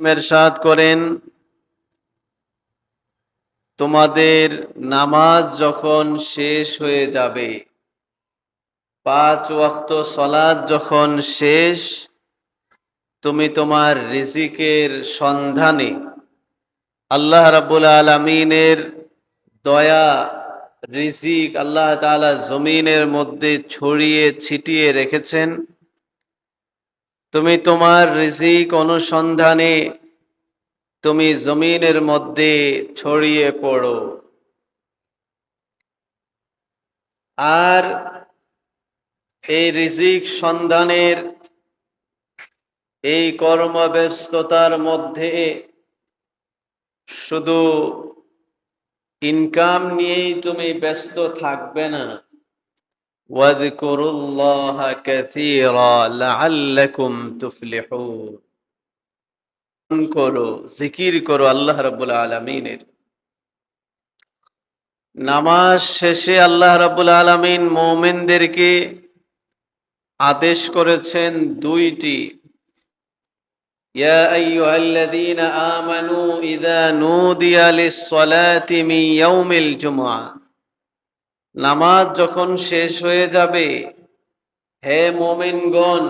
ইরশাদ করেন, তোমাদের নামাজ যখন শেষ হয়ে যাবে, 5 ওয়াক্ত সালাত যখন শেষ, তুমি তোমার রিজিকের সন্ধানে আল্লাহ রাব্বুল আলামিনের দয়া রিজিক আল্লাহ তাআলা জমিনের মধ্যে ছড়িয়ে ছিটিয়ে রেখেছেন। তুমি তোমার রিজিক অনুসন্ধানে তুমি জমিনের মধ্যে ছড়িয়ে পড়ো। আর এই রিজিক সন্ধানের এই কর্মব্যস্ততার মধ্যে শুধু ইনকাম নিয়েই তুমি ব্যস্ত থাকবে না। ওয়াযকুরুল্লাহা কাসীরা লাআল্লাকুম তুফলিহুন। করো, জিকির করো আল্লাহ রাব্বুল আলামিনের। নামাজ শেষে আল্লাহ রাব্বুল আলামিন মুমিনদেরকে আদেশ করেছেন দুইটি। ইয়া আইয়ুহাল্লাযীনা আমানু ইযা নুদিয়া লিস-সালাতি মিন ইয়াউমিল জুমআহ, নামাজ যখন শেষ হয়ে যাবে, হে মুমিনগণ,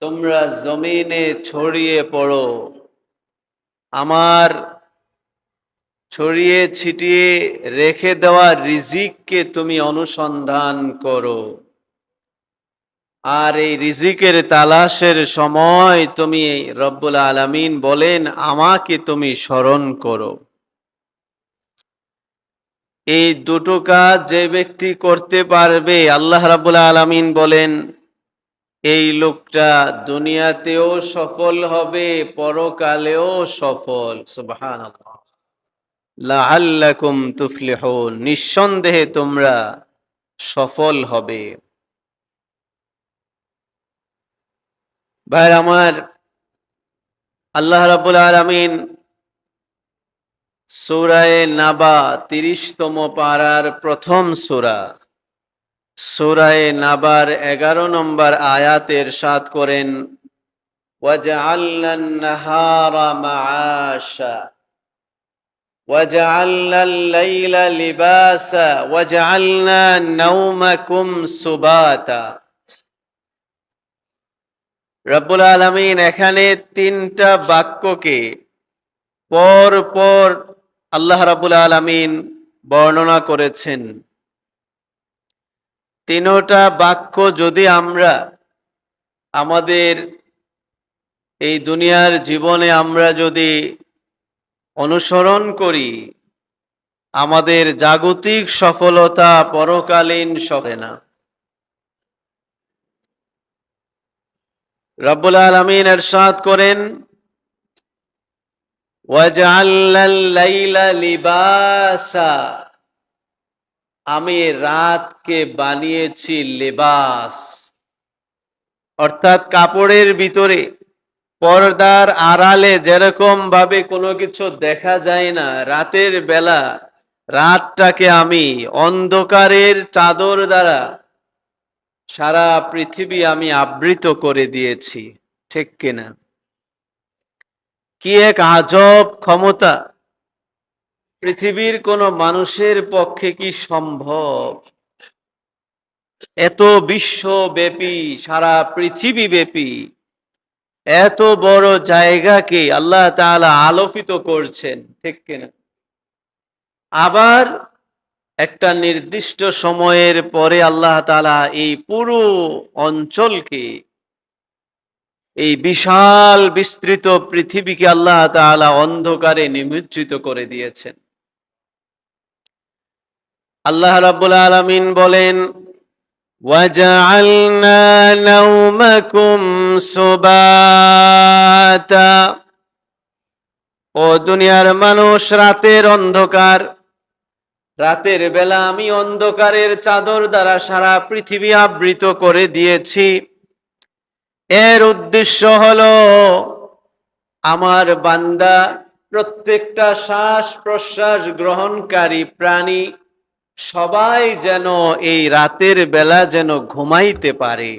তোমরা জমিনে ছড়িয়ে পড়ো, আমার ছড়িয়ে ছিটিয়ে রেখে দেওয়া রিজিককে তুমি অনুসন্ধান করো। আর এই রিজিকের তালাশের সময় তুমি রব্বুল আলামিন বলেন, আমাকে তুমি স্মরণ করো। এই দুটো কাজ যে ব্যক্তি করতে পারবে, আল্লাহ রাব্বুল আলামিন বলেন, এই লোকটা দুনিয়াতেও সফল হবে, পরকালেও সফল। সুবহানাল্লাহ। লাআল্লাকুম তুফলিহুন, নিঃসন্দেহে তোমরা সফল হবে। ভাই আমার, আল্লাহ রাব্বুল আলামিন সূরায়ে নাবা 30তম পারার প্রথম সূরা, সূরায়ে নাবার 11 নম্বর আয়াতে ইরশাদ করেন, ওয়াজআলনান নাহারা মাআশা ওয়াজআলনাল লাইলা লিবাসা ওয়াজআলনা নাওমাকুম সুবাতা। রব্বুল আলামিন এখানে 3টা বাক্যকে পর পর আল্লাহ রাব্বুল আলামিন বর্ণনা করেছেন। 3টা বাক্য যদি আমরা আমাদের এই দুনিয়ার জীবনে আমরা যদি অনুসরণ করি, আমাদের জাগতিক সফলতা পরকালীন সফল না। রব্বুল আলামিন ইরশাদ করেন, ওয়াজআলনাল লাইলা লিবাসা, আমি রাতকে বানিয়েছি লিবাস, অর্থাৎ কাপড়ের ভিতরে পর্দার আড়ালে যেরকম ভাবে কোনো কিছু দেখা যায় না, রাতের বেলা রাতটাকে আমি অন্ধকারের চাদর দ্বারা সারা পৃথিবী আমি আবৃত করে দিয়েছি। ঠিক কিনা? কি এক আজব ক্ষমতা! পৃথিবীর কোনো মানুষের পক্ষে কি সম্ভব এত বিশ্বব্যাপী, সারা পৃথিবী ব্যাপী এত বড় জায়গাকে আল্লাহ তাআলা আলোকিত করছেন? ঠিক কিনা? আবার একটা নির্দিষ্ট সময়ের পরে আল্লাহ তাআলা এই পুরো অঞ্চলকে, এই বিশাল বিস্তৃত পৃথিবীকে আল্লাহ তাআলা অন্ধকারে নিমজ্জিত করে দিয়েছেন। আল্লাহ রাব্বুল আলামিন বলেন, ওয়াজআলনা নাওমাকুম সুবাতা, ও দুনিয়ার মানুষ, রাতের অন্ধকার, রাতের বেলা আমি অন্ধকারের চাদর দ্বারা সারা পৃথিবী আবৃত করে দিয়েছি। এর উদ্দেশ্য হলো আমার বান্দা, প্রত্যেকটা শ্বাস প্রশ্বাস গ্রহণকারী প্রাণী সবাই যেন এই রাতের বেলা যেন ঘুমাইতে পারে।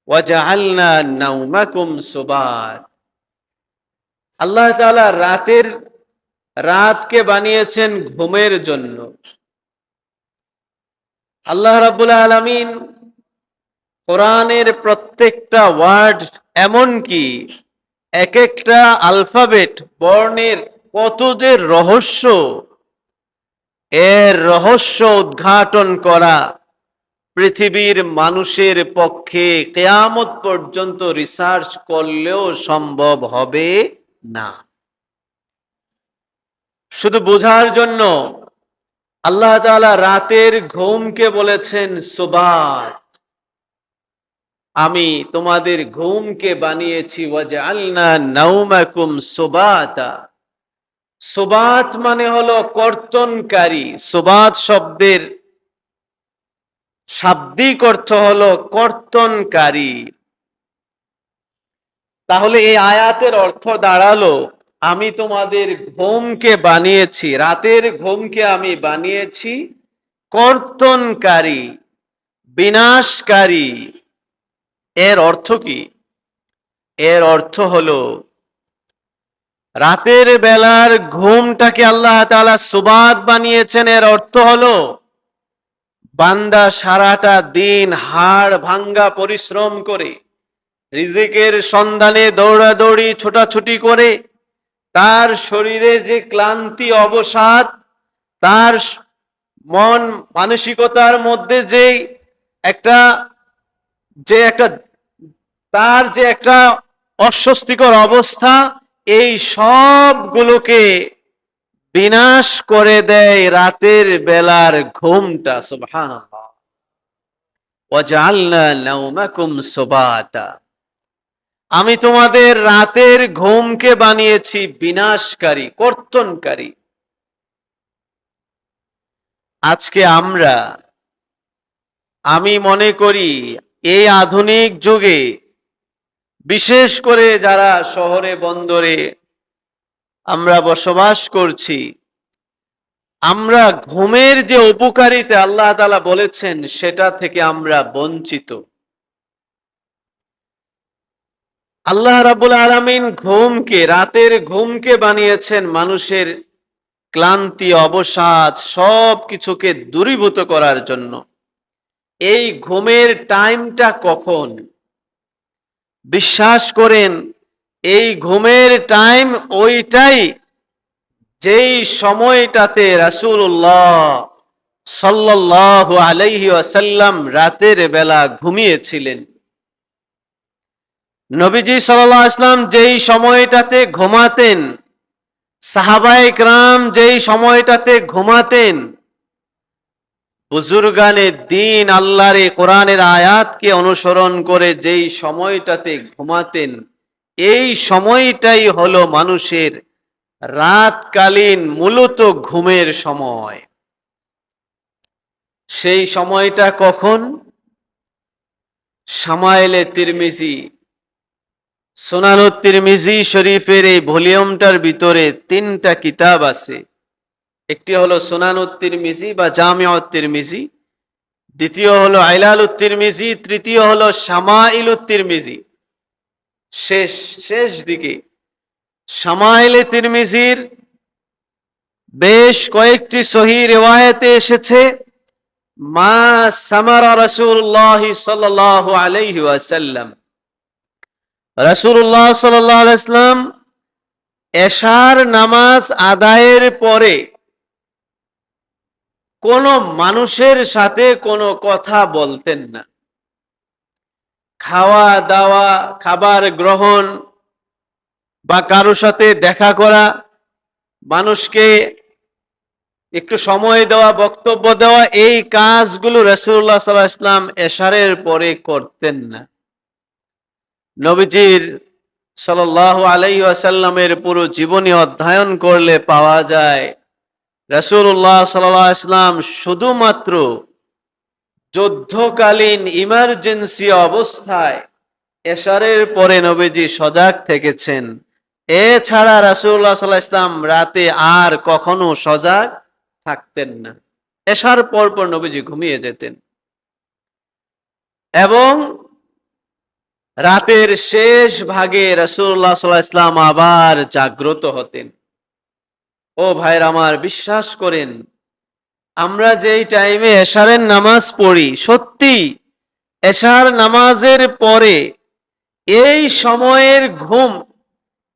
ওয়াজআলনা নাওমাকুম সুবাত। আল্লাহ তাআলা রাতকে বানিয়েছেন ঘুমের জন্য। আল্লাহ রাব্বুল আলামিন কোরআনের প্রত্যেকটা ওয়ার্ড, এমন কি এক একটা আলফাবেট বর্ণের কত যে রহস্য, এর রহস্য উদ্ঘাটন করা পৃথিবীর মানুষের পক্ষে কিয়ামত পর্যন্ত রিসার্চ করলেও সম্ভব হবে না। শুধু বোঝার জন্য আল্লাহ তাআলা রাতের ঘুমকে বলেছেন সুবাত। আমি তোমাদের ঘুমকে বানিয়েছি ওয়াজআলনা নাওমাকুম সুবাতা। সুবাত মানে হলো কর্তনকারী। সুবাত শব্দের শাব্দিক অর্থ হলো কর্তনকারী। তাহলে এই আয়াতের অর্থ দাঁড়ালো, আমি তোমাদের ঘুমকে বানিয়েছি, রাতের ঘুমকে আমি বানিয়েছি কর্তনকারী, বিনাশকারী। এর অর্থ কি? এর অর্থ হলো রাতের বেলার ঘুমটাকে আল্লাহ তাআলা সুবাত বানিয়েছেন। এর অর্থ হলো বান্দা সারাটা দিন হাড় ভাঙ্গা পরিশ্রম করে রিজিকের সন্ধানে দৌড়াদৌড়ি ছোটাছুটি করে তার শরীরে যে ক্লান্তি অবসাদ, তার মন মানসিকতার মধ্যে একটা একটা তার যে একটা অস্বস্তিকর অবস্থা, এই সবগুলোকে বিনাশ করে দেয় রাতের বেলার ঘুমটা। সুবহানাল্লাহ। ওয়াজআলনা নাওমাকুম সুবাতা। আমি তোমাদের রাতের ঘুমকে বানিয়েছি বিনাশকারী, কর্তনকারী। আজকে আমি মনে করি এই আধুনিক যুগে, বিশেষ করে যারা শহরে বন্দরে আমরা বসবাস করছি, আমরা ঘুমের যে উপকারিতা আল্লাহ তাআলা বলেছেন সেটা থেকে আমরা বঞ্চিত। আল্লাহ রাব্বুল আলামিন রাতের ঘুমকে বানিয়েছেন মানুষের ক্লান্তি অবসাদ সব কিছুকে দূরীভূত করার জন্য। এই ঘুমের টাইমটা কখন? বিশ্বাস করেন, এই ঘুমের টাইম ওইটাই যেই সময়টাতে রাসূলুল্লাহ সাল্লাল্লাহু আলাইহি ওয়াসাল্লাম রাতের বেলা ঘুমিয়েছিলেন। নবীজি সাল্লাল্লাহু আলাইহি ওয়াসাল্লাম যেই সময়টাতে ঘুমাতেন, সাহাবায়ে কেরাম যেই সময়টাতে ঘুমাতেন, বুজুর্গানে দ্বীন আল্লাহর কোরআনের আয়াতকে অনুসরণ করে যেই সময়টাতে ঘুমাতেন, এই সময়টাই হলো মানুষের রাতকালীন মূলত ঘুমের সময়। সেই সময়টা কখন? শামায়েলে তিরমিজি, সুনানুত তিরমিজি শরীফের এই ভলিউমটার ভিতরে 3টা কিতাব আছে। একটি হলো সুনানুত তিরমিজি বা জামিউত তিরমিজি, দ্বিতীয় হলো ইলালুত তিরমিজি, তৃতীয় হলো শামাইলুত তিরমিজি। শেষ দিকে শামাইলে তিরমিজির বেশ কয়েকটি সহিহ রিওয়ায়াতে এসেছে, মা সামারা রাসূলুল্লাহ সাল্লাল্লাহু আলাইহি ওয়াসাল্লাম, রাসূলুল্লাহ সাল্লাল্লাহু আলাইহি ওয়াসাল্লাম এশার নামাজ আদায়ের পরে কোন মানুষের সাথে কোনো কথা বলতেন না। খাওয়া দাওয়া, খাবার গ্রহণ বা কারোর সাথে দেখা করা, মানুষকে একটু সময় দেওয়া, বক্তব্য দেওয়া, এই কাজগুলো রাসূলুল্লাহ সাল্লাল্লাহু আলাইহি ওয়াসাল্লাম এশারের পরে করতেন না। নবীজির সাল্লাল্লাহু আলাইহি ওয়াসাল্লামের পুরো জীবনী অধ্যয়ন করলে পাওয়া যায়, রাসূলুল্লাহ সাল্লাল্লাহু আলাইহি ওয়াসাল্লাম শুধুমাত্র যুদ্ধকালীন ইমার্জেন্সি অবস্থায় এশারের পরে নবীজি সজাগ থেকেছেন। এছাড়া রাসূলুল্লাহ সাল্লাল্লাহু আলাইহি ওয়াসাল্লাম রাতে আর কখনো সজাগ থাকতেন না। এশার পর নবীজি ঘুমিয়ে যেতেন। এবং রাতের শেষ ভাগে রাসূলুল্লাহ সাল্লাল্লাহু আলাইহি ওয়াসাল্লাম আবার জাগ্রত হতেন। ও ভাইরা আমার, বিশ্বাস করেন, আমরা যেই টাইমে এশারের নামাজ পড়ি, সত্যি এশার নামাজের পরে এই সময়ের ঘুম,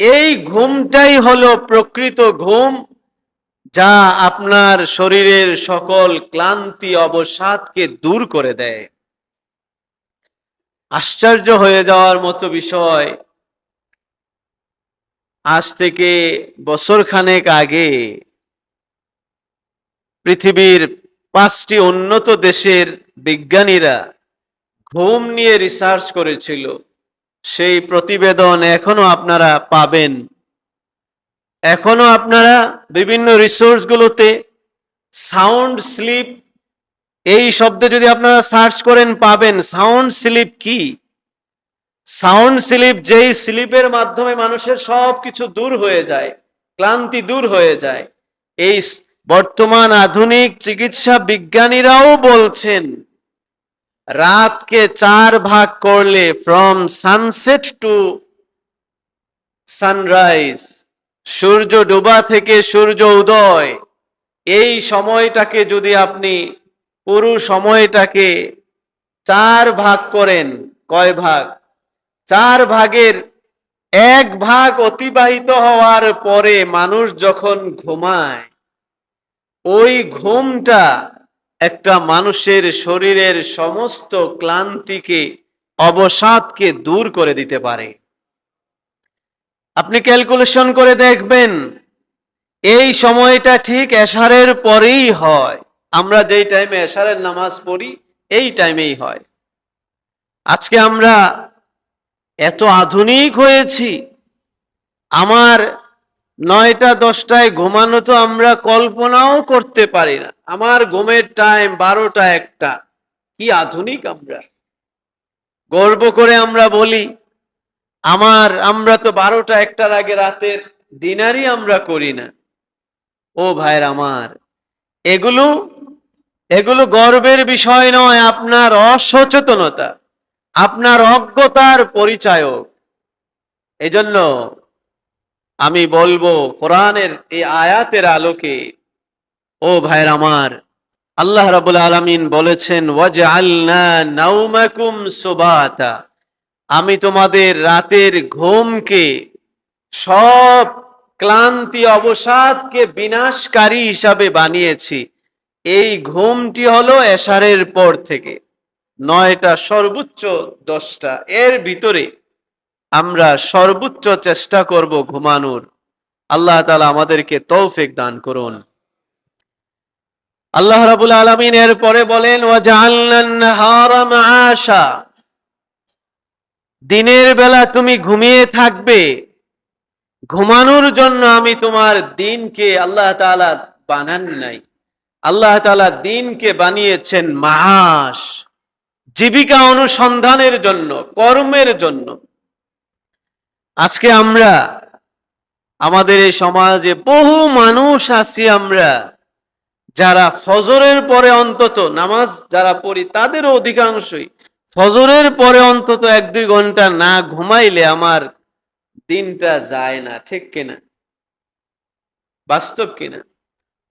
এই ঘুমটাই হলো প্রকৃত ঘুম, যা আপনার শরীরের সকল ক্লান্তি অবসাদকে দূর করে দেয়। আশ্চর্য হয়ে যাওয়ার মতো বিষয়, আজ থেকে বছর খানেক আগে পৃথিবীর 5টি উন্নত দেশের বিজ্ঞানীরা ঘুম নিয়ে রিসার্চ করেছিল। সেই প্রতিবেদন এখনো আপনারা পাবেন। এখনো আপনারা বিভিন্ন রিসোর্সগুলোতে সাউন্ড স্লিপ এই শব্দে যদি আপনারা সার্চ করেন পাবেন। সাউন্ড স্লিপ কি? সাউন্ড স্লিপ যেই স্লিপের মাধ্যমে মানুষের সব কিছু দূর হয়ে যায়, ক্লান্তি দূর হয়ে যায়। এই বর্তমান আধুনিক চিকিৎসা বিজ্ঞানীরাও বলছেন রাতকে 4 ভাগ করলে, ফ্রম সানসেট টু সানরাইজ, সূর্য ডোবা থেকে সূর্য উদয়, এই সময়টাকে যদি আপনি পুরো সময়টাকে 4 ভাগ করেন, কয় ভাগ? 4 ভাগের 1 ভাগ অতিবাহিত হওয়ার পরে মানুষ যখন ঘুমায়, ওই ঘুমটা একটা মানুষের শরীরের সমস্ত ক্লান্তিকে, অবসাদকে দূর করে দিতে পারে। আপনি ক্যালকুলেশন করে দেখবেন, এই সময়টা ঠিক এশারের পরেই হয়। আমরা যেই টাইমে এশারের নামাজ পড়ি এই টাইমেই হয়। আজকে আমরা এত আধুনিক হয়েছি, আমার 9টা 10টায় ঘুমানো তো আমরা কল্পনাও করতে পারি না। আমার ঘুমের টাইম 12টা 1টা। কি আধুনিক আমরা! গর্ব করে আমরা বলি আমরা তো 12টা 1টার আগে রাতের ডিনারই আমরা করি না। ও ভাইরা আমার, এগুলো এগুলো গর্বের বিষয় নয়, আপনার অসচেতনতা, আপনার অজ্ঞতার পরিচায়ক। এজন্য আমি বলবো, কোরআনের এই আয়াতের আলোকে, ও ভাইরা আমার, আল্লাহ রাব্বুল আলামিন বলেছেন ওয়াজআলনা নাওমাকুম সুবাতা, আমি তোমাদের রাতের ঘুমকে, সব ক্লান্তি অবসাদকে বিনাশকারী হিসাবে বানিয়েছি। এই ঘুমটি হলো এশারের পর থেকে 9টা সর্বোচ্চ 10টা, এর ভিতরে আমরা সর্বোচ্চ চেষ্টা করব ঘুমানোর। আল্লাহ তাআলা আমাদেরকে তৌফিক দান করুন। আল্লাহ রাব্বুল আলামিন এর পরে বলেন ওয়াজআলনান নাহারা মাআশা, দিনের বেলা তুমি ঘুমিয়ে থাকবে, ঘুমানোর জন্য আমি তোমার দিনকে আল্লাহ তাআলা বানান নাই। আল্লাহ তাআলা দিনকে বানিয়েছেন মাআশ, জীবিকা অনুসন্ধানের জন্য, কর্মের জন্য। আজকে আমরা আমাদের এই সমাজে বহু মানুষ আছি আমরা, যারা ফজরের পরে অন্তত নামাজ যারা পড়ি তাদেরও অধিকাংশই ফজরের পরে অন্তত 1-2 ঘন্টা না ঘুমাইলে আমার দিনটা যায় না। ঠিক কিনা? বাস্তব কিনা?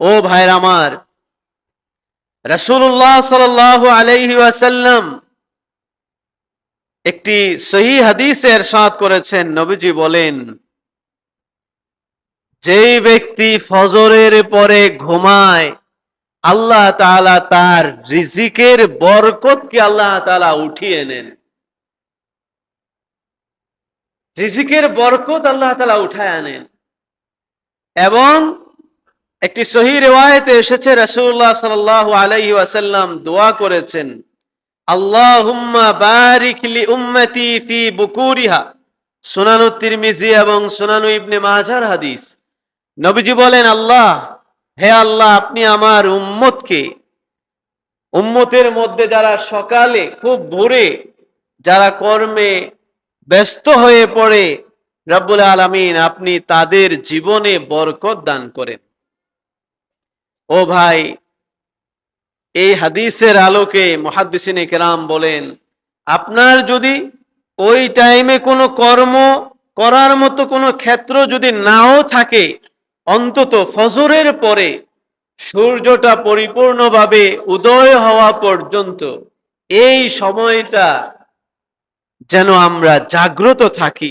ও ভাইরা আমার, রাসূলুল্লাহ সাল্লাল্লাহু আলাইহি ওয়াসাল্লাম একটি সহিহ হাদিসে ইরশাদ করেছেন, নবীজি বলেন, যেই ব্যক্তি ফজরের পরে ঘুমায়, আল্লাহ তাআলা তার রিজিকের বরকতকে আল্লাহ তাআলা উঠিয়ে নেন। রিজিকের বরকত আল্লাহ তাআলা উঠায় আনেন। এবং একটি সহিহ রিওয়ায়াতে এসেছে রাসূলুল্লাহ সাল্লাল্লাহু আলাইহি ওয়াসাল্লাম দোয়া করেছেন, আল্লাহুম্মা বারিক লি উম্মতি ফি বুকুরিহা, সুনানু তিরমিজি এবং সুনানু ইবনে মাজাহর হাদিস। নবীজি বলেন, আল্লাহ, হে আল্লাহ, আপনি আমার উম্মতের মধ্যে যারা সকালে খুব ভোরে যারা কর্মে ব্যস্ত হয়ে পড়ে, রব্বুল আলামিন আপনি তাদের জীবনে বরকত দান করেন। ও ভাই, এই হাদিসের আলোকে মুহাদ্দিসিনে কেরাম বলেন, আপনার যদি ওই টাইমে কোনো কর্ম করার মতো কোনো ক্ষেত্র যদি নাও থাকে, অন্তত ফজরের পরে সূর্যটা পরিপূর্ণভাবে উদয় হওয়া পর্যন্ত এই সময়টা যেন আমরা জাগ্রত থাকি।